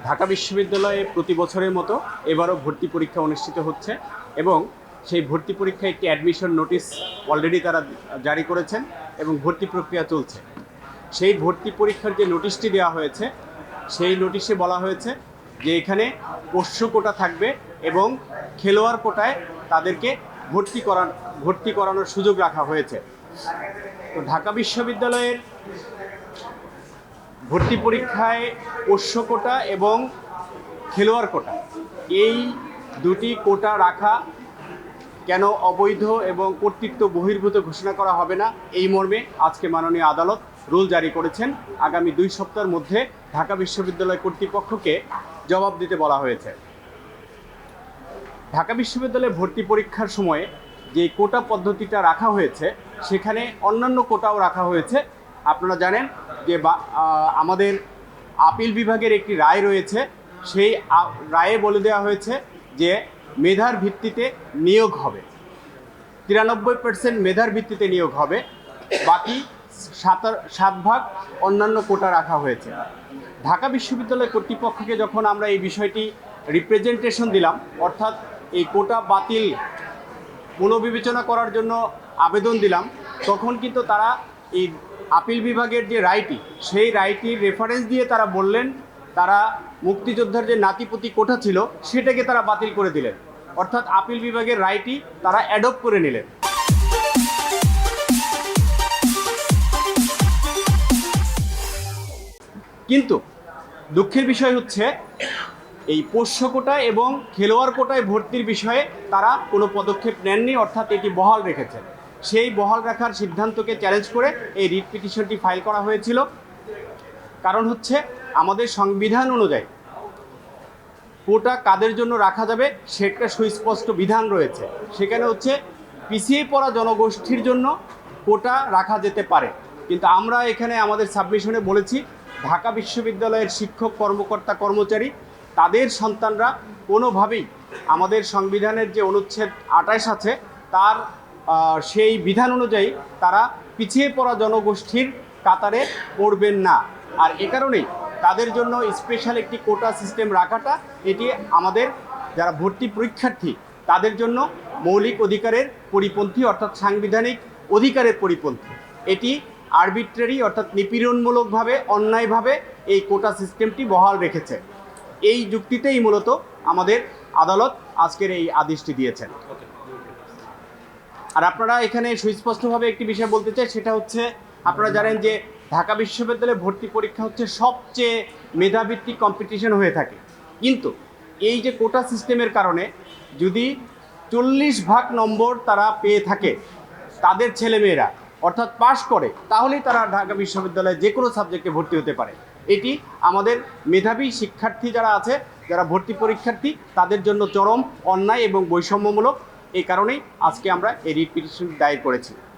ঢাকা বিশ্ববিদ্যালয়ে প্রতি বছরের মতো এবারও ভর্তি পরীক্ষা অনুষ্ঠিত হচ্ছে এবং সেই ভর্তি পরীক্ষায় একটি অ্যাডমিশন নোটিশ অলরেডি তারা জারি করেছেন এবং ভর্তি প্রক্রিয়া চলছে। সেই ভর্তি পরীক্ষার যে নোটিশটি দেওয়া হয়েছে সেই নোটিশে বলা হয়েছে যে এখানে পোষ্য কোটা থাকবে এবং খেলোয়াড় কোটায় তাদেরকে ভর্তি করানোর সুযোগ রাখা হয়েছে। তো ঢাকা বিশ্ববিদ্যালয়ের ভর্তি পরীক্ষায় পোষ্য কোটা এবং খেলোয়াড় কোটা এই দুটি কোটা রাখা কেন অবৈধ এবং কর্তৃত্ব বহির্ভূত ঘোষণা করা হবে না, এই মর্মে আজকে মাননীয় আদালত রুল জারি করেছেন। আগামী 2 সপ্তাহের মধ্যে ঢাকা বিশ্ববিদ্যালয় কর্তৃপক্ষকে জবাব দিতে বলা হয়েছে। ঢাকা বিশ্ববিদ্যালয়ে ভর্তি পরীক্ষার সময়ে যে কোটা পদ্ধতিটা রাখা হয়েছে সেখানে অন্যান্য কোটাও রাখা হয়েছে। আপনারা জানেন যে আমাদের আপিল বিভাগের একটি রায় রয়েছে, সেই রায়ে বলে দেওয়া হয়েছে যে মেধার ভিত্তিতে নিয়োগ হবে, 93% মেধার ভিত্তিতে নিয়োগ হবে, বাকি 7 ভাগ অন্যান্য কোটা রাখা হয়েছে। ঢাকা বিশ্ববিদ্যালয় কর্তৃপক্ষকে যখন আমরা এই বিষয়টি রিপ্রেজেন্টেশন দিলাম, অর্থাৎ এই কোটা বাতিল পুনর্বিবেচনা করার জন্য আবেদন দিলাম, তখন কিন্তু তারা এই আপিল বিভাগের যে রায়টি সেই রায়টির রেফারেন্স দিয়ে তারা বললেন তারা মুক্তিযোদ্ধার যে নাতিপুতি কোটা ছিল সেটাকে তারা বাতিল করে দিলেন, অর্থাৎ আপিল বিভাগের রায়টি তারা অ্যাডপ্ট করে নিলেন। কিন্তু দুঃখের বিষয় হচ্ছে এই পোষ্য কোটা এবং খেলোয়াড় কোটায় ভর্তির বিষয়ে তারা কোনো পদক্ষেপ নেননি, অর্থাৎ এটি বহাল রেখেছেন। সেই বহাল রাখার সিদ্ধান্তকে চ্যালেঞ্জ করে এই রিট পিটিশনটি ফাইল করা হয়েছিল। কারণ হচ্ছে আমাদের সংবিধান অনুযায়ী কোটা কাদের জন্য রাখা যাবে সেটা সুস্পষ্ট বিধান রয়েছে। সেখানে হচ্ছে পিছিয়ে পড়া জনগোষ্ঠীর জন্য কোটা রাখা যেতে পারে, কিন্তু আমরা এখানে আমাদের সাবমিশনে বলেছি ঢাকা বিশ্ববিদ্যালয়ের শিক্ষক কর্মকর্তা কর্মচারী তাদের সন্তানরা কোনোভাবেই আমাদের সংবিধানের যে অনুচ্ছেদ 28 আছে তার সেই বিধান অনুযায়ী তারা পিছিয়ে পড়া জনগোষ্ঠীর কাতারে পড়বেন না। আর এ কারণেই তাদের জন্য স্পেশাল একটি কোটা সিস্টেম রাখাটা এটি আমাদের যারা ভর্তি পরীক্ষার্থী তাদের জন্য মৌলিক অধিকারের পরিপন্থী, অর্থাৎ সাংবিধানিক অধিকারের পরিপন্থী। এটি আরবিট্রারি অর্থাৎ নিপীড়নমূলকভাবে অন্যায়ভাবে এই কোটা সিস্টেমটি বহাল রেখেছে। এই যুক্তিতেই মূলত আমাদের আদালত আজকের এই আদেশটি দিয়েছেন। আর আপনারা এখানে সুস্পষ্টভাবে একটি বিষয় বলতে চাই, সেটা হচ্ছে আপনারা জানেন যে ঢাকা বিশ্ববিদ্যালয়ে ভর্তি পরীক্ষা হচ্ছে সবচেয়ে মেধাভিত্তিক কম্পিটিশন হয়ে থাকে, কিন্তু এই যে কোটা সিস্টেমের কারণে যদি 40 ভাগ নম্বর তারা পেয়ে থাকে তাদের ছেলেমেয়েরা, অর্থাৎ পাশ করে, তাহলেই তারা ঢাকা বিশ্ববিদ্যালয়ে যে কোনো সাবজেক্টে ভর্তি হতে পারে। এটি আমাদের মেধাবী শিক্ষার্থী যারা আছে, যারা ভর্তি পরীক্ষার্থী, তাদের জন্য চরম অন্যায় এবং বৈষম্যমূলক। এই কারণেই আজকে আমরা এই রিট পিটিশন দায়ের করেছি।